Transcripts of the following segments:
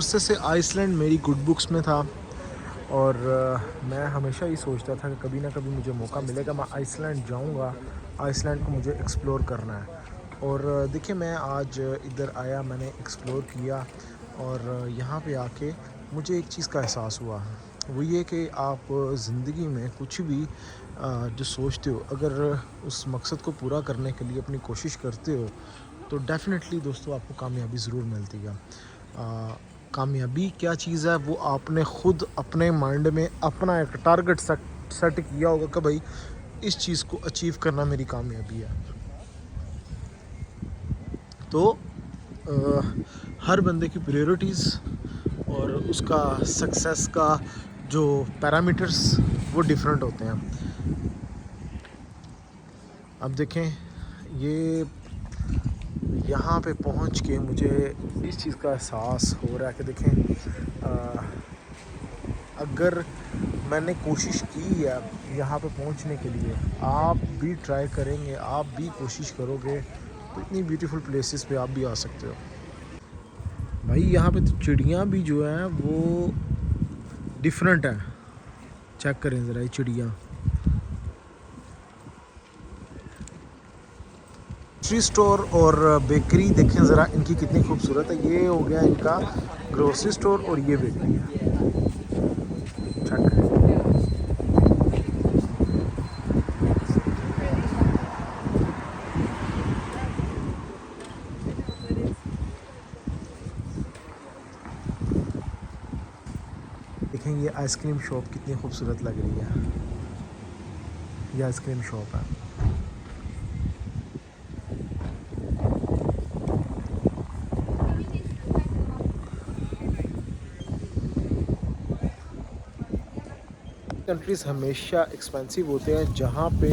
से आइसलैंड मेरी good books में था और मैं हमेशा ही सोचता था कि कभी ना कभी मुझे मौका मिलेगा, मैं आइसलैंड जाऊंगा। आइसलैंड को मुझे एक्सप्लोर करना है और देखिए मैं आज इधर आया, मैंने एक्सप्लोर किया और यहाँ पे आके मुझे एक चीज़ का एहसास हुआ। वो ये कि आप ज़िंदगी में कुछ भी जो सोचते हो, अगर उस मकसद को पूरा करने के लिए अपनी कोशिश करते हो तो डेफ़िनेटली दोस्तों आपको कामयाबी ज़रूर मिलती है। कामयाबी क्या चीज़ है, वो आपने ख़ुद अपने माइंड में अपना एक टारगेट सेट किया होगा कि भाई इस चीज़ को अचीव करना मेरी कामयाबी है। तो हर बंदे की प्रायोरिटीज़ और उसका सक्सेस का जो पैरामीटर्स वो डिफरेंट होते हैं। अब देखें, ये यहाँ पे पहुँच के मुझे इस चीज़ का एहसास हो रहा है कि देखें, अगर मैंने कोशिश की है यहाँ पे पहुँचने के लिए, आप भी ट्राई करेंगे, आप भी कोशिश करोगे तो इतनी ब्यूटीफुल प्लेसेस पे आप भी आ सकते हो। भाई यहाँ पे तो चिड़ियाँ भी जो हैं वो डिफरेंट हैं। चेक करें ज़रा ये चिड़ियाँ। ग्रोसरी स्टोर और बेकरी देखें ज़रा, इनकी कितनी खूबसूरत है। ये हो गया इनका ग्रोसरी स्टोर और ये बेकरी है। चेक करें। देखें ये आइसक्रीम शॉप कितनी खूबसूरत लग रही है। ये आइसक्रीम शॉप है। कंट्रीज़ हमेशा एक्सपेंसिव होते हैं जहाँ पे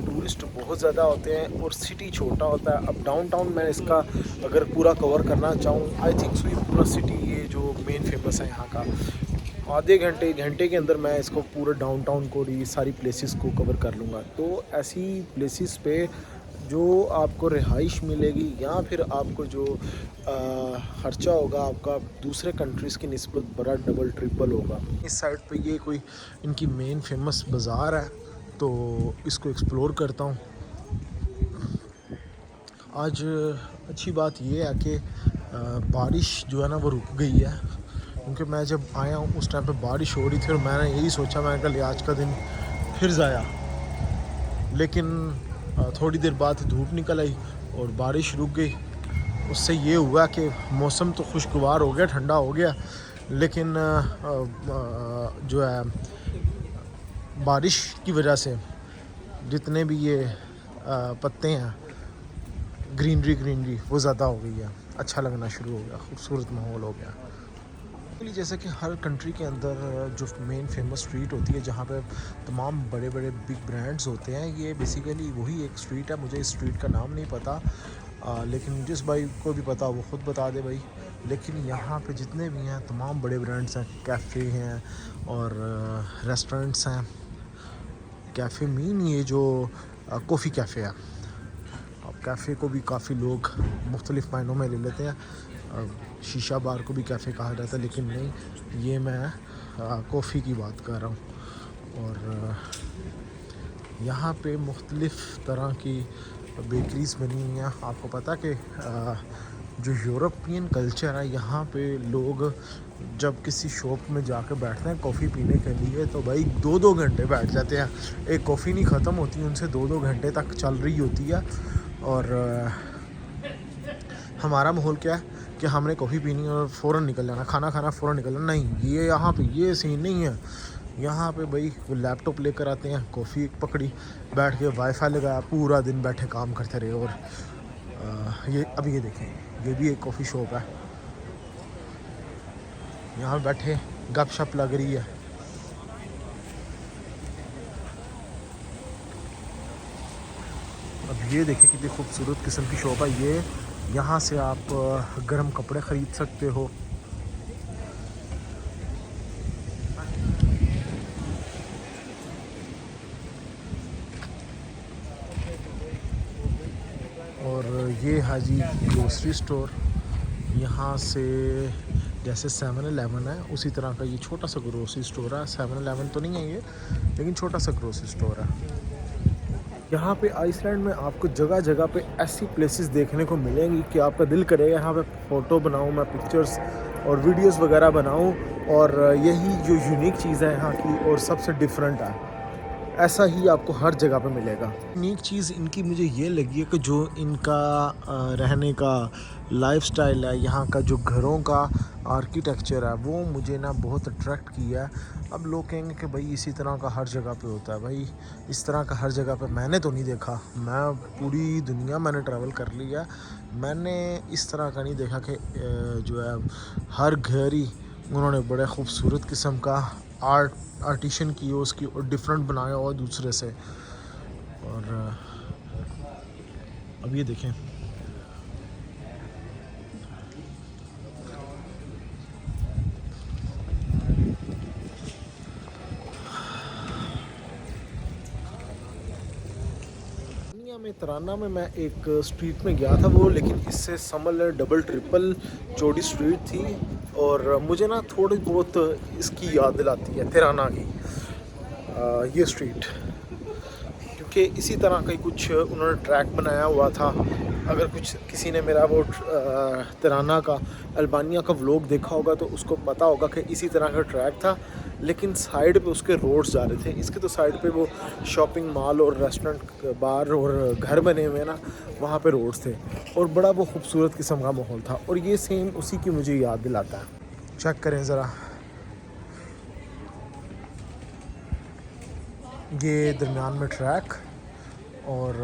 टूरिस्ट बहुत ज़्यादा होते हैं और सिटी छोटा होता है। अब डाउनटाउन मैं इसका अगर पूरा कवर करना चाहूँ, आई थिंक सो ये पूरा सिटी, ये जो मेन फेमस है यहाँ का, आधे घंटे के अंदर मैं इसको पूरे डाउनटाउन को, ये सारी प्लेसेस को कवर कर लूँगा। तो ऐसी प्लेसेस पे जो आपको रिहाइश मिलेगी या फिर आपको जो ख़र्चा होगा आपका दूसरे कंट्रीज़ की निस्बत बड़ा डबल ट्रिपल होगा। इस साइड पे ये कोई इनकी मेन फेमस बाज़ार है तो इसको एक्सप्लोर करता हूँ। आज अच्छी बात ये है कि बारिश जो है ना वो रुक गई है, क्योंकि मैं जब आया हूँ उस टाइम पे बारिश हो रही थी और मैंने यही सोचा मैं कल आज का दिन फिर ज़ाया, लेकिन थोड़ी देर बाद धूप निकल आई और बारिश रुक गई। उससे ये हुआ कि मौसम तो खुशगवार हो गया, ठंडा हो गया, लेकिन जो है बारिश की वजह से जितने भी ये पत्ते हैं, ग्रीनरी वो ज़्यादा हो गई है, अच्छा लगना शुरू हो गया, खूबसूरत माहौल हो गया। जैसे कि हर कंट्री के अंदर जो मेन फेमस स्ट्रीट होती है जहाँ पे तमाम बड़े बड़े बिग ब्रांड्स होते हैं, ये बेसिकली वही एक स्ट्रीट है। मुझे इस स्ट्रीट का नाम नहीं पता, लेकिन जिस भाई को भी पता वो ख़ुद बता दे भाई। लेकिन यहाँ पे जितने भी हैं तमाम बड़े ब्रांड्स हैं, कैफ़े हैं और रेस्टोरेंट्स हैं। कैफ़े मीन ये जो कॉफ़ी कैफ़े है। अब कैफ़े को भी काफ़ी लोग मुख्तलिफ़ मायनों में ले लेते हैं। शीशा बार को भी कैफ़े कहा जाता है, लेकिन नहीं, ये मैं कॉफ़ी की बात कर रहा हूँ। और यहाँ पे मुख्तलिफ़ तरह की बेकरीज़ बनी हुई हैं। आपको पता कि जो यूरोपियन कल्चर है, यहाँ पे लोग जब किसी शॉप में जाकर बैठते हैं कॉफ़ी पीने के लिए तो भाई 2-2 घंटे बैठ जाते हैं। एक कॉफ़ी नहीं ख़त्म होती उनसे, 2-2 घंटे तक चल रही होती है। और हमारा माहौल क्या है कि हमने कॉफ़ी पीनी और फ़ौरन निकल जाना, खाना खाना फ़ौरन निकल जाना। नहीं, ये यहाँ पे ये सीन नहीं है। यहाँ पे भाई वो लैपटॉप लेकर आते हैं, कॉफ़ी पकड़ी, बैठ के वाईफाई लगाया, पूरा दिन बैठे काम करते रहे। और ये अभी ये देखें, ये भी एक कॉफ़ी शॉप है, यहाँ बैठे गपशप लग रही है। अब ये देखें कितनी खूबसूरत किस्म की शॉप है ये। यहाँ से आप गर्म कपड़े ख़रीद सकते हो। और ये है जी ग्रोसरी स्टोर। यहाँ से जैसे 7-Eleven है उसी तरह का ये छोटा सा ग्रोसरी स्टोर है। 7-Eleven तो नहीं है ये, लेकिन छोटा सा ग्रोसरी स्टोर है। यहाँ पे आइसलैंड में आपको जगह जगह पे ऐसी प्लेसेस देखने को मिलेंगी कि आपका दिल करेगा यहाँ पे फ़ोटो बनाऊँ, मैं पिक्चर्स और वीडियोस वगैरह बनाऊँ। और यही जो यूनिक चीज़ है यहाँ की और सबसे डिफरेंट है, ऐसा ही आपको हर जगह पे मिलेगा। यूनिक चीज़ इनकी मुझे ये लगी है कि जो इनका रहने का लाइफस्टाइल है, यहाँ का जो घरों का आर्किटेक्चर है, वो मुझे ना बहुत अट्रैक्ट किया है। अब लोग कहेंगे कि भाई इसी तरह का हर जगह पे होता है, भाई इस तरह का हर जगह पे मैंने तो नहीं देखा। मैं पूरी दुनिया मैंने ट्रैवल कर लिया, मैंने इस तरह का नहीं देखा कि जो है हर घर ही उन्होंने बड़े ख़ूबसूरत किस्म का आर्टिशन की हो उसकी और डिफरेंट बनाया हुआ दूसरे से। और अब ये देखें, दुनिया में तराना में मैं एक स्ट्रीट में गया था वो, लेकिन इससे समझ डबल ट्रिपल चौड़ी स्ट्रीट थी। और मुझे ना थोड़ी बहुत इसकी याद दिलाती है तिराना की ये स्ट्रीट, क्योंकि इसी तरह का ही कुछ उन्होंने ट्रैक बनाया हुआ था। अगर कुछ किसी ने मेरा वो तिराना का अल्बानिया का व्लॉग देखा होगा तो उसको पता होगा कि इसी तरह का ट्रैक था, लेकिन साइड पे उसके रोड्स जा रहे थे। इसके तो साइड पे वो शॉपिंग मॉल और रेस्टोरेंट बार और घर बने हुए हैं ना, वहाँ पे रोड्स थे और बड़ा वो खूबसूरत किस्म का माहौल था। और ये सेम उसी की मुझे याद दिलाता है। चेक करें ज़रा, ये दरमियान में ट्रैक, और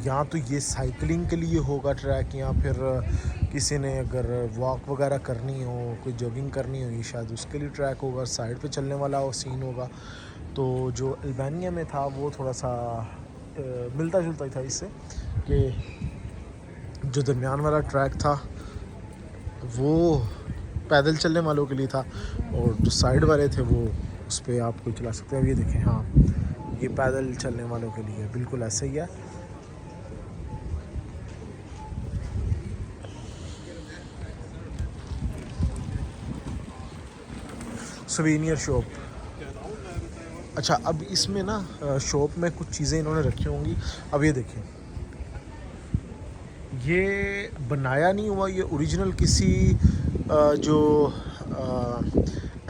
या तो ये साइकिलिंग के लिए होगा ट्रैक, या फिर किसी ने अगर वॉक वगैरह करनी हो, कोई जॉगिंग करनी हो, ये शायद उसके लिए ट्रैक होगा, साइड पे चलने वाला वो सीन होगा। तो जो अल्बानिया में था वो थोड़ा सा मिलता जुलता ही था इससे, कि जो दरमियान वाला ट्रैक था वो पैदल चलने वालों के लिए था, और जो साइड वाले थे वो उस पर आप कोई चला सकते हैं। ये देखें, हाँ ये पैदल चलने वालों के लिए बिल्कुल ऐसे ही है। सोवेनियर शॉप, अच्छा अब इसमें ना शॉप में कुछ चीज़ें इन्होंने रखी होंगी। अब ये देखें, ये बनाया नहीं हुआ, ये ओरिजिनल किसी जो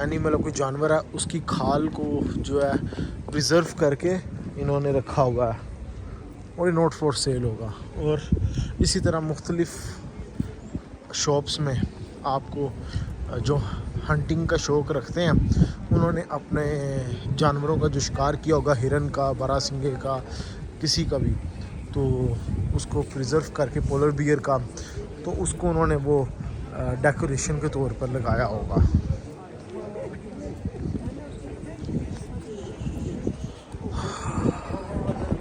एनिमल कोई जानवर है उसकी खाल को जो है प्रिजर्व करके इन्होंने रखा हुआ है, और ये नॉट फॉर सेल होगा। और इसी तरह मुख्तलिफ़ शॉप्स में आपको जो हंटिंग का शौक़ रखते हैं उन्होंने अपने जानवरों का जो शिकार किया होगा, हिरन का, बारहसिंगे का, किसी का भी, तो उसको प्रिजर्व करके, पोलर बियर का, तो उसको उन्होंने वो डेकोरेशन के तौर पर लगाया होगा।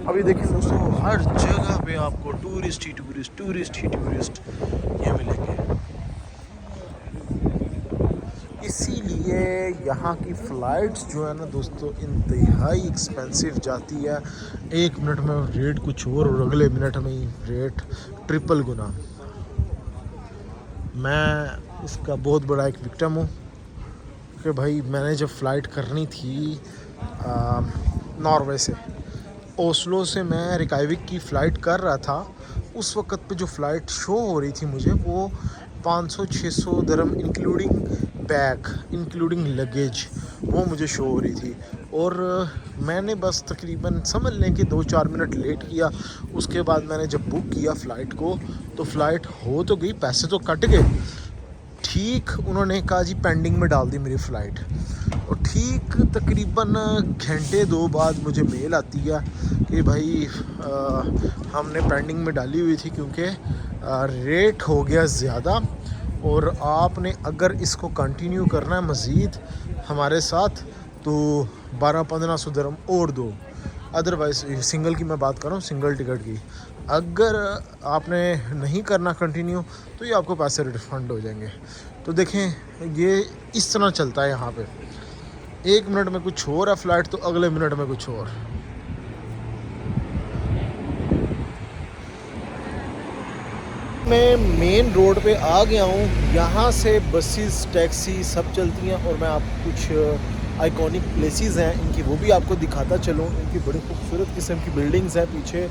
अभी देखिए दोस्तों, हर जगह पे आपको टूरिस्ट ये मिलेंगे। इसीलिए यहाँ की फ़्लाइट्स जो है ना दोस्तों इंतहाई एक्सपेंसिव जाती है। एक मिनट में रेट कुछ और अगले मिनट में ही रेट ट्रिपल गुना। मैं इसका बहुत बड़ा एक विक्टिम हूँ कि भाई मैंने जब फ़्लाइट करनी थी नॉर्वे से, ओस्लो से मैं रिकाइविक की फ़्लाइट कर रहा था, उस वक़्त पे जो फ़्लाइट शो हो रही थी मुझे वो 500-600 दरम इंक्लूडिंग बैग, इंक्लूडिंग लगेज, वो मुझे शो हो रही थी। और मैंने बस तकरीबन समझ लें कि 2-4 मिनट लेट किया। उसके बाद मैंने जब बुक किया फ़्लाइट को तो फ़्लाइट हो तो गई, पैसे तो कट गए। ठीक उन्होंने कहा जी पेंडिंग में डाल दी मेरी फ़्लाइट, और ठीक तकरीबन घंटे 2 बाद मुझे मेल आती है कि भाई हमने पेंडिंग में डाली हुई थी क्योंकि रेट हो गया ज़्यादा, और आपने अगर इसको कंटिन्यू करना है मज़ीद हमारे साथ तो 1200-1500 दरम और दो। अदरवाइज़ सिंगल की मैं बात कर रहा हूँ, सिंगल टिकट की, अगर आपने नहीं करना कंटिन्यू तो ये आपको पैसे रिफंड हो जाएंगे। तो देखें ये इस तरह चलता है यहाँ पे, एक मिनट में कुछ और है फ़्लाइट तो अगले मिनट में कुछ और। मैं मेन रोड पे आ गया हूँ। यहाँ से बसेस टैक्सी सब चलती हैं और मैं आपको कुछ आइकॉनिक प्लेसेस हैं इनकी वो भी आपको दिखाता चलूँ। इनकी बड़ी खूबसूरत किस्म की बिल्डिंग्स हैं पीछे,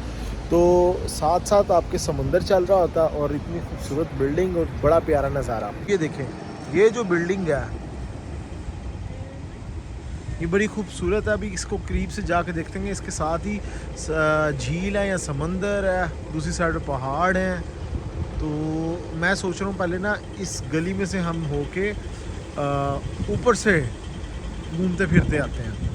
तो साथ साथ आपके समंदर चल रहा होता और इतनी खूबसूरत बिल्डिंग और बड़ा प्यारा नज़ारा। ये देखें, ये जो बिल्डिंग है ये बड़ी खूबसूरत है। अभी इसको करीब से जाके देखते हैं। इसके साथ ही झील है या समंदर है, दूसरी साइड पर पहाड़ हैं। तो मैं सोच रहा हूँ पहले ना इस गली में से हम होके ऊपर से घूमते फिरते आते हैं।